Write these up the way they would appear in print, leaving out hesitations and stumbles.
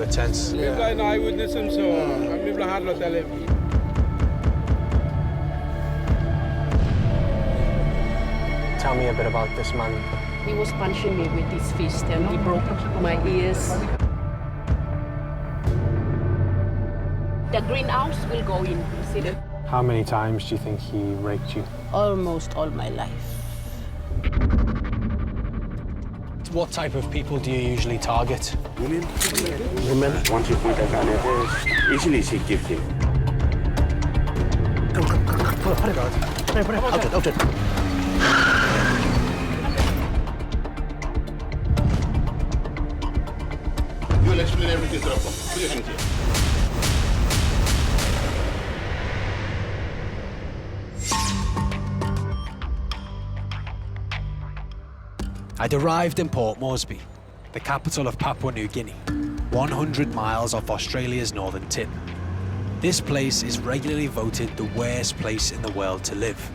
intense. Yeah. Tell me a bit about this man. He was punching me with his fist and he broke my ears. The greenhouse will go in, you see that? How many times do you think he raped you? Almost all my life. What type of people do you usually target? Women. Women? Once you point a gun at her, easily she gives him. Come, put it out. Out it. You will explain everything to us. Put your hands here. I'd arrived in Port Moresby, the capital of Papua New Guinea, 100 miles off Australia's northern tip. This place is regularly voted the worst place in the world to live,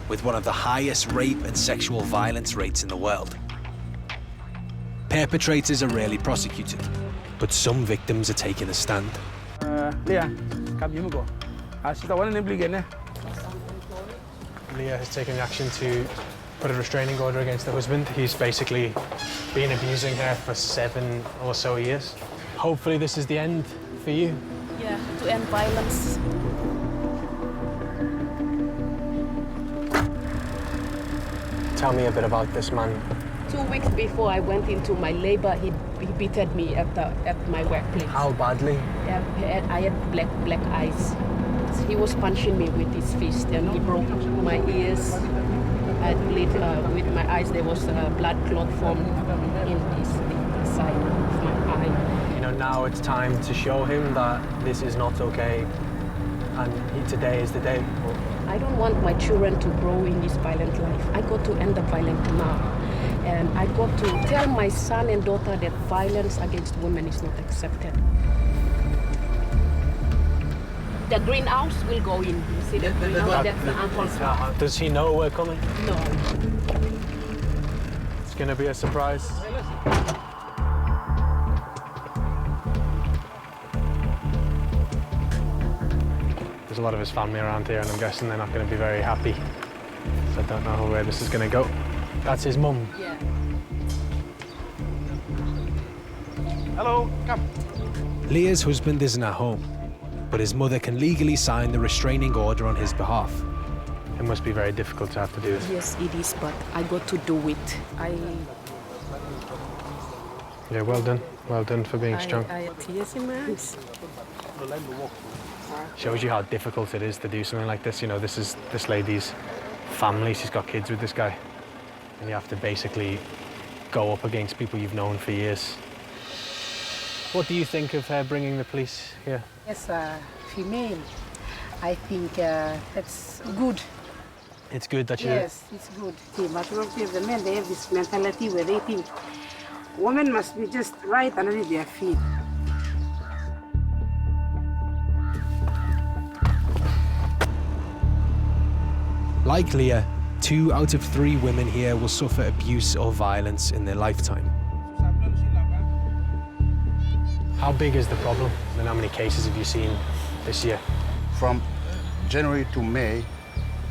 with one of the highest rape and sexual violence rates in the world. Perpetrators are rarely prosecuted, but some victims are taking a stand. Leah, come you go. She's the one in the Leah has taken action to put a restraining order against the husband. He's basically been abusing her for 7 or so years. Hopefully this is the end for you. Yeah, to end violence. Tell me a bit about this man. 2 weeks before I went into my labor, he beaten me at my workplace. How badly? Yeah, I had black eyes. He was punching me with his fist and he broke my ears. I bleed with my eyes. There was a blood clot formed in the side of my eye. You know, now it's time to show him that this is not okay, and today is the day. I don't want my children to grow in this violent life. I got to end the violence now. And I got to tell my son and daughter that violence against women is not accepted. The greenhouse will go in. You see the greenhouse? That's the uncle's house. Does he know we're coming? No. It's going to be a surprise. There's a lot of his family around here, and I'm guessing they're not going to be very happy. So I don't know where this is going to go. That's his mum. Yeah. Hello, come. Leah's husband isn't at home, but his mother can legally sign the restraining order on his behalf. It must be very difficult to have to do this. Yes, it is, but I got to do it. Yeah, well done. Well done for being strong. I have tears in my eyes. Shows you how difficult it is to do something like this. You know, this is this lady's family. She's got kids with this guy. And you have to basically go up against people you've known for years. What do you think of her bringing the police here? As a female, I think that's good. It's good that you... Yes, it's good. The majority of the men, they have this mentality where they think women must be just right underneath their feet. Like Leah, 2 out of 3 women here will suffer abuse or violence in their lifetime. How big is the problem? And how many cases have you seen this year? From January to May,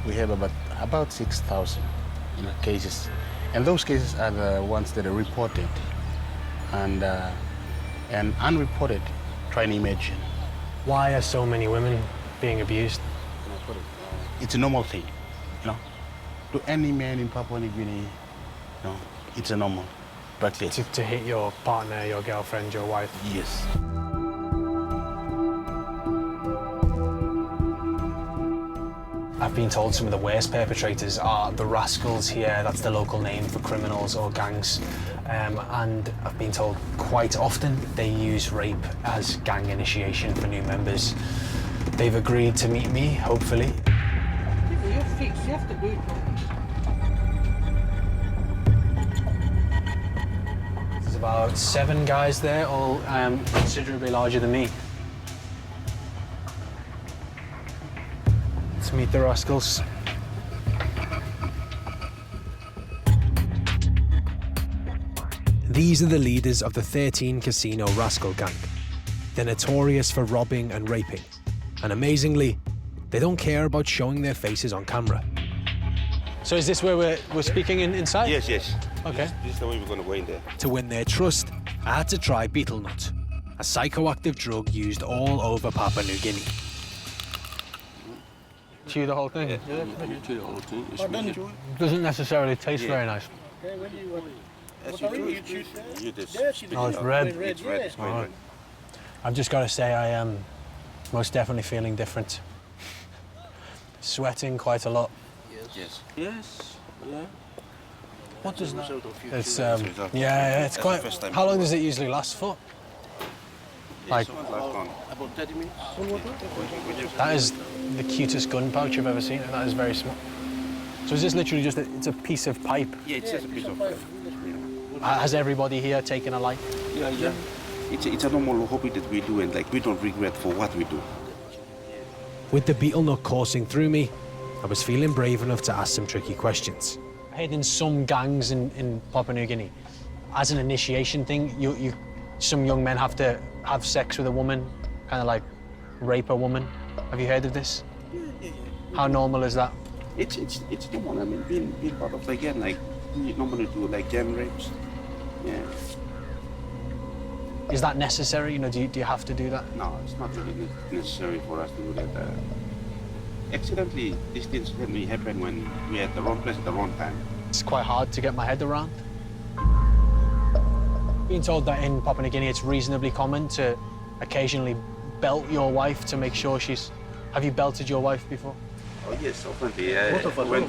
we have about 6,000 cases. And those cases are the ones that are reported. And unreported, try and imagine. Why are so many women being abused? It's a normal thing, you know. To any man in Papua New Guinea, it's a normal practice. To hit your partner, your girlfriend, your wife? Yes. I've been told some of the worst perpetrators are the rascals here. That's the local name for criminals or gangs. And I've been told quite often they use rape as gang initiation for new members. They've agreed to meet me, hopefully. You're fixed, you have to do it. There's about 7 guys there, all considerably larger than me. Let's meet the rascals. These are the leaders of the 13 Casino Rascal Gang. They're notorious for robbing and raping. And amazingly, they don't care about showing their faces on camera. So is this where we're speaking inside? Yes, yes. Okay. This is the way we're going to go in there. To win their trust, I had to try betel nut, a psychoactive drug used all over Papua New Guinea. Chew the whole thing? Yeah, you chew the whole thing. It's really- Doesn't necessarily taste very nice. As you chew, you just Oh, it's red. It's red. It's quite red. I've just got to say I am most definitely feeling different. Sweating quite a lot. Yes. Yes. Yeah. What does that? It's Result. yeah, it's That's quite. the first time. How long does it usually last for? Like about 30 minutes. that is the cutest gun pouch I've ever seen, and that is very small. So is this literally just it's a piece of pipe? Yeah, it's just a piece of. Has everybody here taken a life? Yeah, yeah. It's a normal hobby that we do, and like we don't regret for what we do. With the betel nut coursing through me, I was feeling brave enough to ask some tricky questions. I heard in some gangs in Papua New Guinea, as an initiation thing, some young men have to have sex with a woman, kind of like rape a woman. Have you heard of this? Yeah. How normal is that? It's normal. I mean, being part of the gang, like we normally do like gang rapes. Yeah. Is that necessary? You know, do you have to do that? No, it's not really necessary for us to do that. Accidentally, these things can happen when we're at the wrong place at the wrong time. It's quite hard to get my head around. Being told that in Papua New Guinea it's reasonably common to occasionally belt your wife to make sure she's... Have you belted your wife before? Oh yes, often.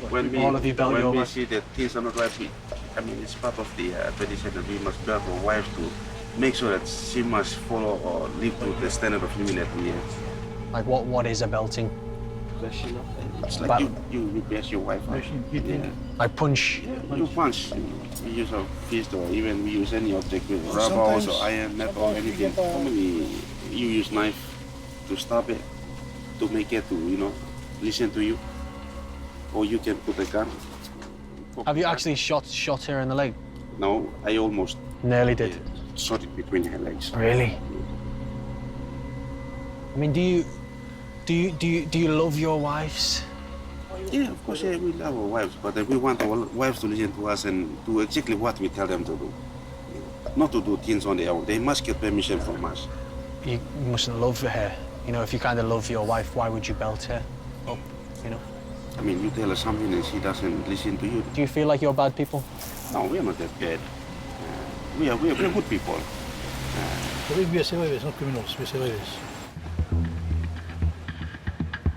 When All of you belt your we wife? see that things are not right, I mean, it's part of the tradition that we must belt our wives to make sure that she must follow or live to the standard of living that we have. Like what is a belting? It's like you bash your wife up. Yeah. Like punch? You punch. We use a fist or even we use any object with rubber or iron, metal, anything. Normally you use knife to stop it, to make it to, listen to you. Or you can put a gun. Have you actually shot her in the leg? No, I almost Nearly did. shot it between her legs. Really? I mean, do you love your wives? Yeah, of course, yeah, we love our wives, but we want our wives to listen to us and do exactly what we tell them to do. Not to do things on their own. They must get permission from us. You mustn't love her. You know, if you kind of love your wife, why would you belt her up, I mean, you tell her something and she doesn't listen to you. Do you feel like you're bad people? No, we are not that bad. We are good people. We are survivors, not criminals. We're survivors.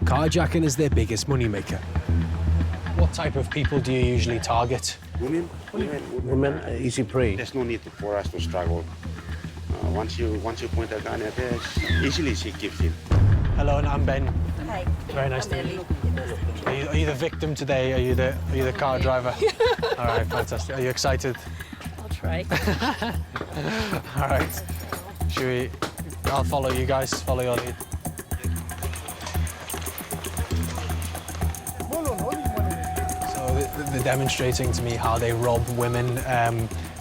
Carjacking is their biggest moneymaker. What type of people do you usually target? Women, Easy prey. there's no need for us to struggle. Once you point a gun at her, easily she gives in. Hello, and I'm Ben. Hi. Very nice to meet you. Are you the victim today? Are you the car driver? All right, fantastic. Are you excited? I'll try. All right. I'll follow you guys. Follow your lead. So they're demonstrating to me how they rob women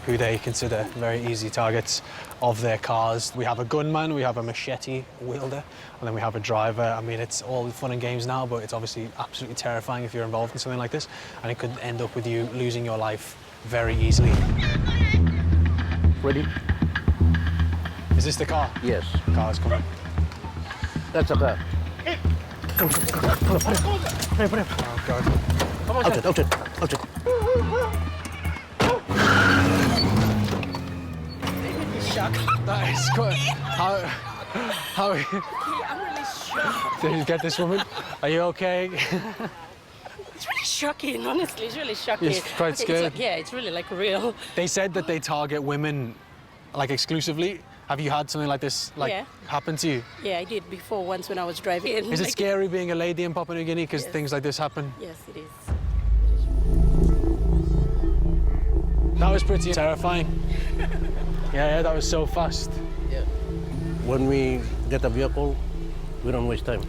who they consider very easy targets of their cars. We have a gunman, we have a machete wielder, and then we have a driver. I mean, it's all fun and games now, but it's obviously absolutely terrifying if you're involved in something like this, and it could end up with you losing your life very easily. Ready? Is this the car? Yes. The car's coming. That's a car. Come. Oh, God. Out it. That is quite... How... I'm really shocked. Did you get this woman? Are you okay? It's really shocking, honestly. It's really shocking. You're quite scared? It's really like real. They said that they target women, like, exclusively. Have you had something like this, Yeah. happen to you? Yeah, I did before once when I was driving. Is it scary being a lady in Papua New Guinea because Yes. things like this happen? Yes, it is. That was pretty terrifying. Yeah, that was so fast. When we get a vehicle, we don't waste time.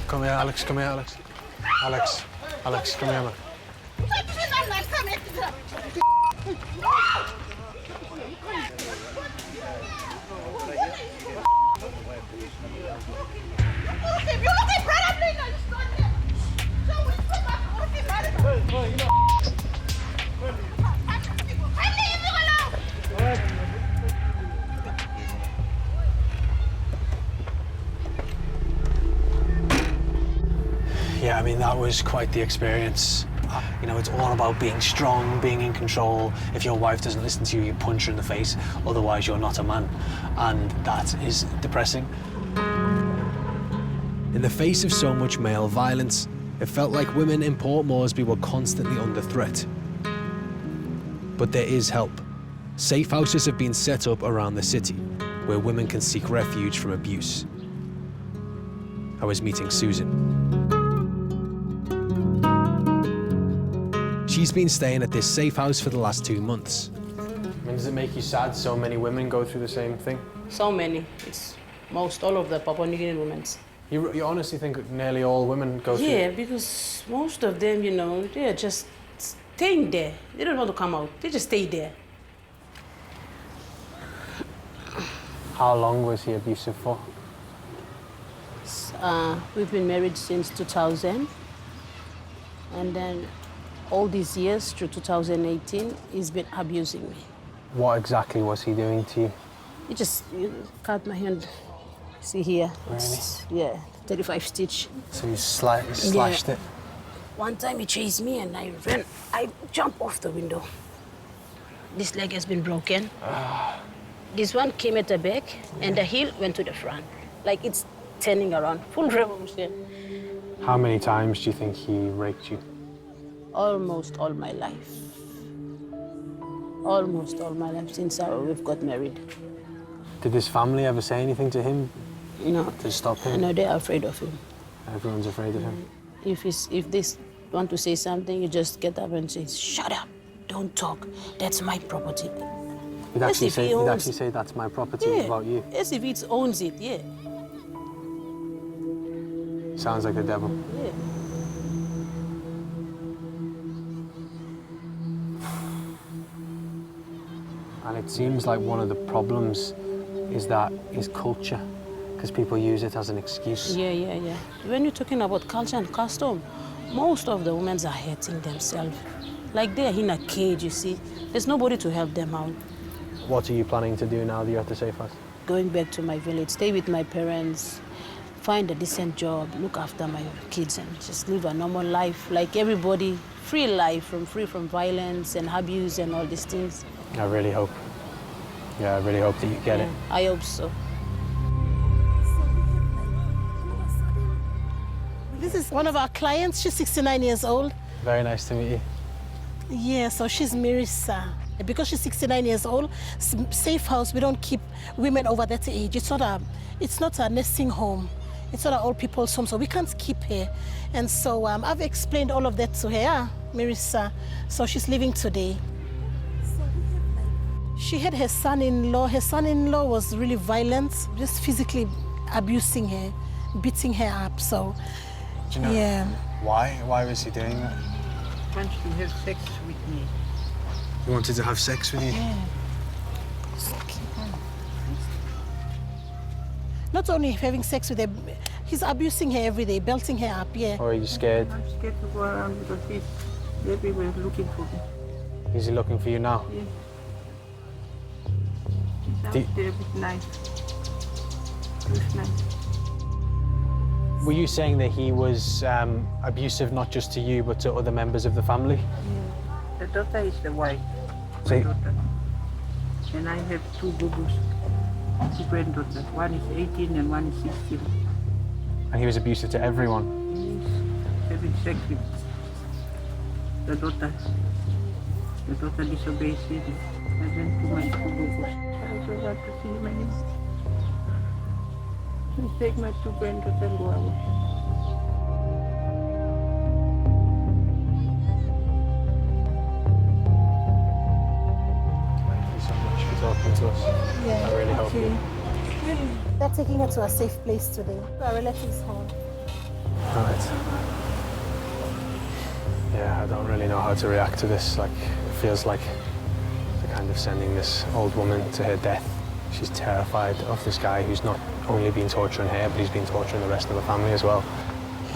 Come here, Alex. Alex, come here, man. Yeah, I mean, that was quite the experience. You know, it's all about being strong, being in control. If your wife doesn't listen to you, you punch her in the face, otherwise you're not a man. And that is depressing. In the face of so much male violence, it felt like women in Port Moresby were constantly under threat. But there is help. Safe houses have been set up around the city, where women can seek refuge from abuse. I was meeting Susan. She's been staying at this safe house for the last 2 months. I mean, does it make you sad so many women go through the same thing? So many. It's all of the Papua New Guinea women. You honestly think nearly all women go through? Yeah, because most of them, you know, they're just staying there. They don't want to come out. They just stay there. How long was he abusive for? We've been married since 2000. And then all these years, through 2018, he's been abusing me. What exactly was he doing to you? He just cut my hand. See here? Really? Yeah, 35 stitch. So you slashed it? One time he chased me and I ran. I jumped off the window. This leg has been broken. This one came at the back and the heel went to the front. Like it's turning around, full revolution. How many times do you think he raped you? Almost all my life. Almost all my life since we've got married. Did his family ever say anything to him? No. To stop him? No, they're afraid of him. Everyone's afraid of him? If they want to say something, you just get up and say, "Shut up, don't talk, that's my property." He'd actually say, "That's my property," about you? As if he owns it, yeah. Sounds like the devil. Yeah. And it seems like one of the problems is that is culture, because people use it as an excuse. Yeah. When you're talking about culture and custom, most of the women are hurting themselves. Like they're in a cage, you see. There's nobody to help them out. What are you planning to do now that you're at the safe house? Going back to my village, stay with my parents, find a decent job, look after my kids and just live a normal life, like everybody, free life, free from violence and abuse and all these things. I really hope. Yeah, I really hope that you get it. I hope so. This is one of our clients. She's 69 years old. Very nice to meet you. Yeah, so she's Marissa. Because she's 69 years old, safe house, we don't keep women over that age. It's not a nursing home. It's not an old people's home, so we can't keep her. And so I've explained all of that to her, Marissa. So she's leaving today. She had her son-in-law. Her son-in-law was really violent, just physically abusing her, beating her up. So, do you know, yeah. Why was he doing that? He wants to have sex with me. He wanted to have sex with you? Yeah. Not only having sex with her, he's abusing her every day, belting her up, yeah. Or are you scared? I'm scared to go around because he's everywhere looking for me. Is he looking for you now? Yeah. He's out there with knife. With knife. Were you saying that he was abusive not just to you, but to other members of the family? Yeah. The daughter is the wife. So Daughter. And I have two boo-boos, two granddaughters. One is 18 and one is 16. and he was abusive to everyone? He's having sex with the daughter. The daughter disobeys him. I went to my two boo-boos. I also want to see him again. Please take my two granddaughters and go away. Talking to us. Yeah. I really hope Okay. you. They're taking her to a safe place today. Our relatives home. Right. Yeah, I don't really know how to react to this. Like, it feels like they're kind of sending this old woman to her death. She's terrified of this guy who's not only been torturing her, but he's been torturing the rest of the family as well.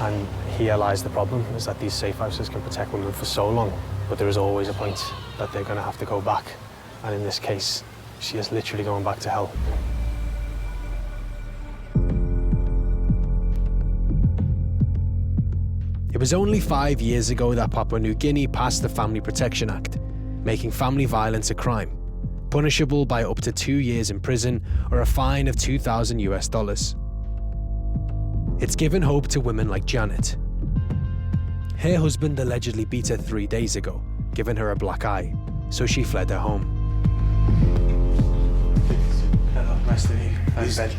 And here lies the problem, is that these safe houses can protect women for so long, but there is always a point that they're going to have to go back. And in this case, she is literally going back to hell. It was only 5 years ago that Papua New Guinea passed the Family Protection Act, making family violence a crime, punishable by up to 2 years in prison or a fine of $2,000. It's given hope to women like Janet. Her husband allegedly beat her 3 days ago, giving her a black eye, so she fled her home. Hello, nice to meet you. This is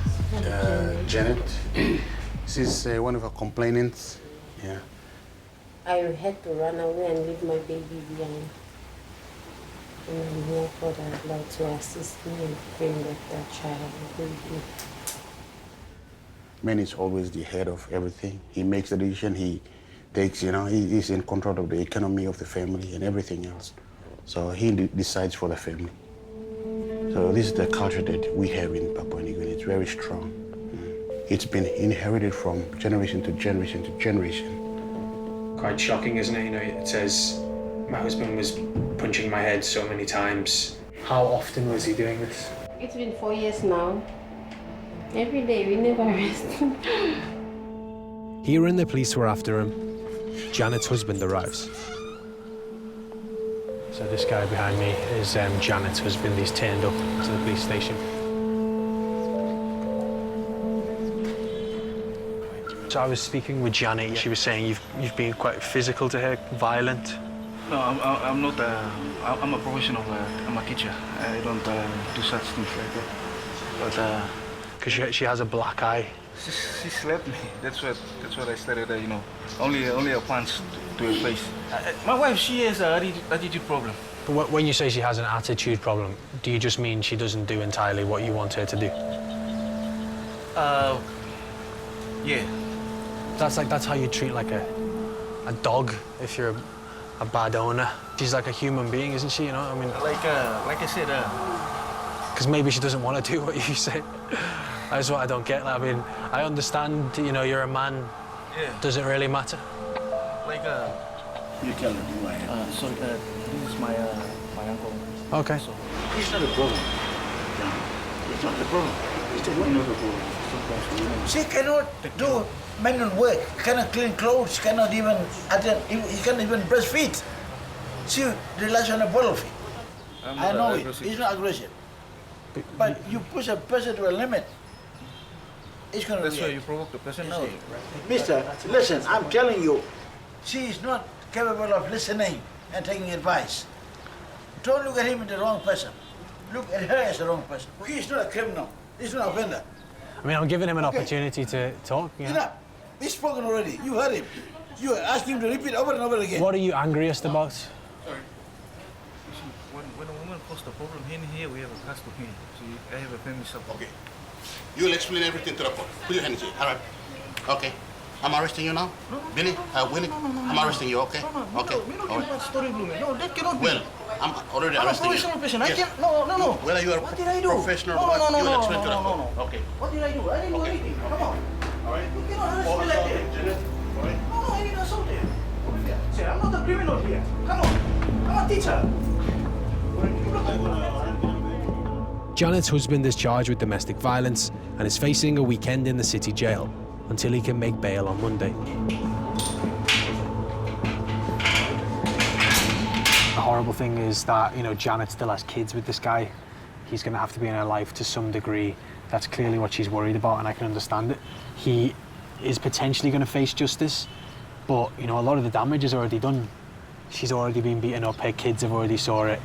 Janet. She's one of our complainants. Yeah. I had to run away and leave my baby behind. And I'm here for the Lord to assist me and bring back that child with me. Man is always the head of everything. He makes the decision, he takes, he's in control of the economy of the family and everything else. So he decides for the family. So this is the culture that we have in Papua New Guinea. It's very strong. It's been inherited from generation to generation to generation. Quite shocking, isn't it? It says my husband was punching my head so many times. How often was he doing this? It's been 4 years now. Every day, we never rest. Hearing the police were after him, Janet's husband arrives. So this guy behind me is Janet's husband. He's turned up to the police station. So I was speaking with Janet. She was saying you've been quite physical to her, violent. No, I'm not. I'm a professional. I'm a teacher. I don't do such things like that. But because she has a black eye. She slapped me. That's what I started. Only a punch to her face. My wife, she has an attitude problem. But when you say she has an attitude problem, do you just mean she doesn't do entirely what you want her to do? Yeah. That's how you treat like a dog if you're a bad owner. She's like a human being, isn't she? I mean, like I said. Because maybe she doesn't want to do what you say. That's what I don't get. I mean, I understand. You're a man. Yeah. Does it really matter? Like You tell her who I am. Sorry, this is my uncle. Okay. So, It's not a problem. It's not a problem. It's a wonderful problem. She cannot do manual work, cannot clean clothes, cannot even attend, he cannot even breastfeed. She relies on a bottle feed. I know it, it's not aggressive. But you push a person to a limit, it's going to that's why you provoke the person. No. Mister, listen, I'm telling you, she is not capable of listening and taking advice. Don't look at him as the wrong person. Look at her as the wrong person. He is not a criminal, he's not an offender. I mean, I'm giving him an opportunity to talk. Enough. He's spoken already. You heard him. You asked him to repeat over and over again. What are you angriest about? Sorry. When a woman caused a problem here, we have a cast of him. So I have a family support. Okay. You'll explain everything to the court. Put your hands here. All right. Okay. I'm arresting you now? No. Billy? Willie? I'm arresting you, okay? Okay. All right. Story blooming. No, that cannot be. Well, I'm already I'm a arresting you. professional person. Yes. I can't. No. Whether you are What did I do? professional No. you'll explain to the court. Okay. What did I do? I didn't do anything. Come on. All right. You cannot arrest me like that. All right. No, I didn't assault you. Say, I'm not a criminal here. Come on. I'm a teacher. Janet's husband is charged with domestic violence and is facing a weekend in the city jail until he can make bail on Monday. The horrible thing is that, Janet still has kids with this guy. He's going to have to be in her life to some degree. That's clearly what she's worried about, and I can understand it. He is potentially going to face justice, but, a lot of the damage is already done. She's already been beaten up, her kids have already saw it,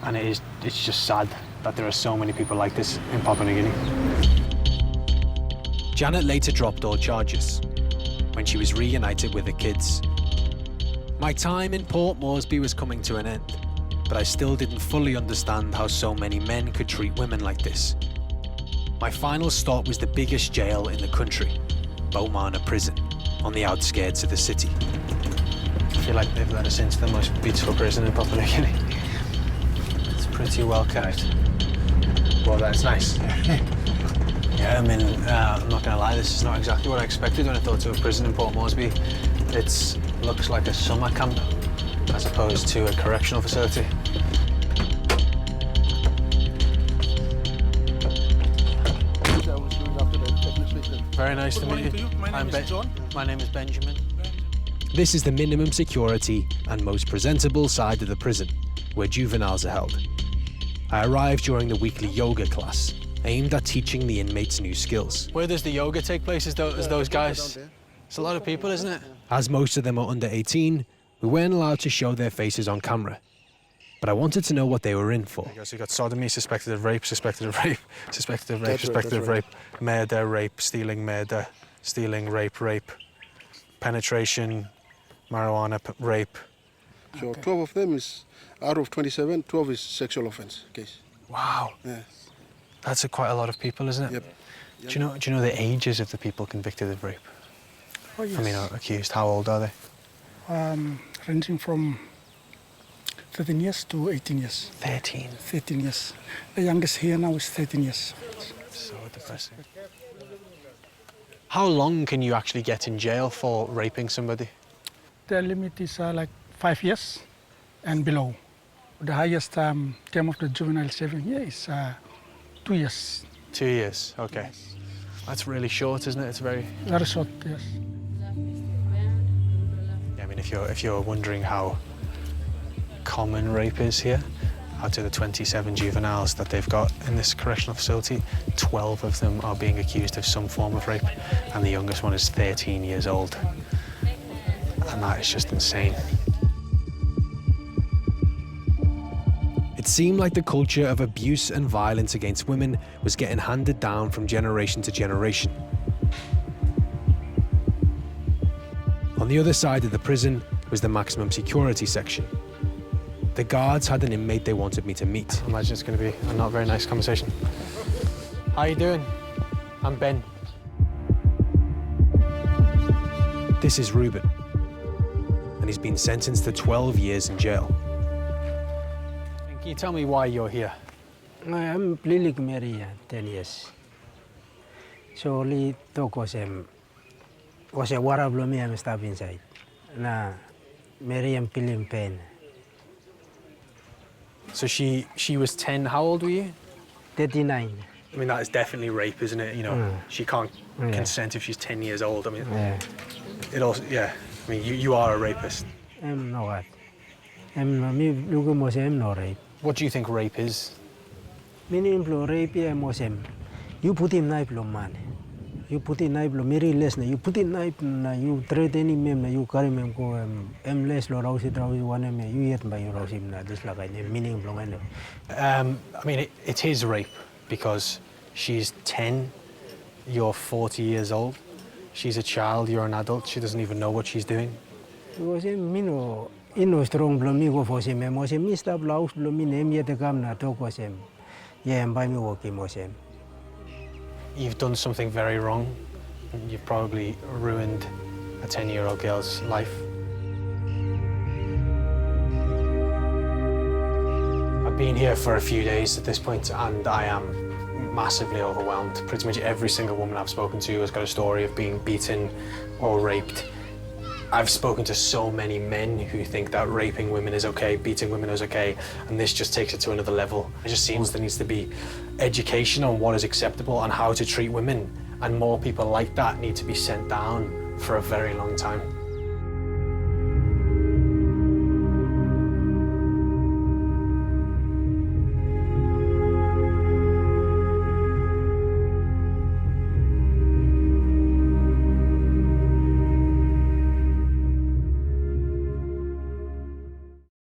and it's just sad that there are so many people like this in Papua New Guinea. Janet later dropped all charges when she was reunited with her kids. My time in Port Moresby was coming to an end, but I still didn't fully understand how so many men could treat women like this. My final stop was the biggest jail in the country, Romana Prison, on the outskirts of the city. I feel like they've let us into the most beautiful prison in Papua New Guinea. It's pretty well kept. Well, that's nice. Yeah, I mean, I'm not going to lie, this is not exactly what I expected when I thought of a prison in Port Moresby. It looks like a summer camp as opposed to a correctional facility. Very nice to meet you. My name is Benjamin. This is the minimum security and most presentable side of the prison, where juveniles are held. I arrived during the weekly yoga class, aimed at teaching the inmates new skills. Where does the yoga take place as those guys? It's a lot of people, isn't it? As most of them are under 18, we weren't allowed to show their faces on camera. But I wanted to know what they were in for. So you got sodomy, suspected of rape, suspected of rape, suspected of rape, suspected of rape, murder, rape, stealing, murder, stealing, rape, penetration, marijuana, rape. So 12 of them is, out of 27, 12 is sexual offence case. Wow. Yes. That's quite a lot of people, isn't it? Yep. Do you know the ages of the people convicted of rape? Oh, yes. I mean, accused. How old are they? Ranging from 13 years to 18 years. 13? 13 years. The youngest here now is 13 years. So depressing. How long can you actually get in jail for raping somebody? The limit is like 5 years and below. The highest term of the juvenile saving here is 2 years. 2 years, okay. Yes. That's really short, isn't it? It's very short, yes. Yeah, I mean, if you're wondering how common rape is here, out of the 27 juveniles that they've got in this correctional facility, 12 of them are being accused of some form of rape, and the youngest one is 13 years old. And that is just insane. It seemed like the culture of abuse and violence against women was getting handed down from generation to generation. On the other side of the prison was the maximum security section. The guards had an inmate they wanted me to meet. I imagine it's going to be a not very nice conversation. How you doing? I'm Ben. This is Ruben, and he's been sentenced to 12 years in jail. Can you tell me why you're here? I'm Lilik Maria, 10 years. So only talk was a warablomi I'm stop inside. Na Miriam Pilim Pen. So she was 10. How old were you? 39. I mean, that is definitely rape, isn't it? You know, she can't consent if she's 10 years old. I mean, it also, yeah. I mean, you are a rapist. I'm not. I'm not rape. What do you think rape is? Meaning rape is you put in knife man. You put in knife very less na you put in knife na you trade any mem na you carry mem ko less lo rausi one me you yet by you rausi na this like meaning I mean, it is rape because she's 10, you're 40 years old. She's a child, you're an adult. She doesn't even know what she's doing. Because ino strong blomi go for him was him Mr. Blouse blomi name yet come na talk was him. Yeah, and by me walking was him. You've done something very wrong. You've probably ruined a 10-year-old girl's life. I've been here for a few days at this point, and I am massively overwhelmed. Pretty much every single woman I've spoken to has got a story of being beaten or raped. I've spoken to so many men who think that raping women is okay, beating women is okay, and this just takes it to another level. It just seems there needs to be education on what is acceptable and how to treat women, and more people like that need to be sent down for a very long time.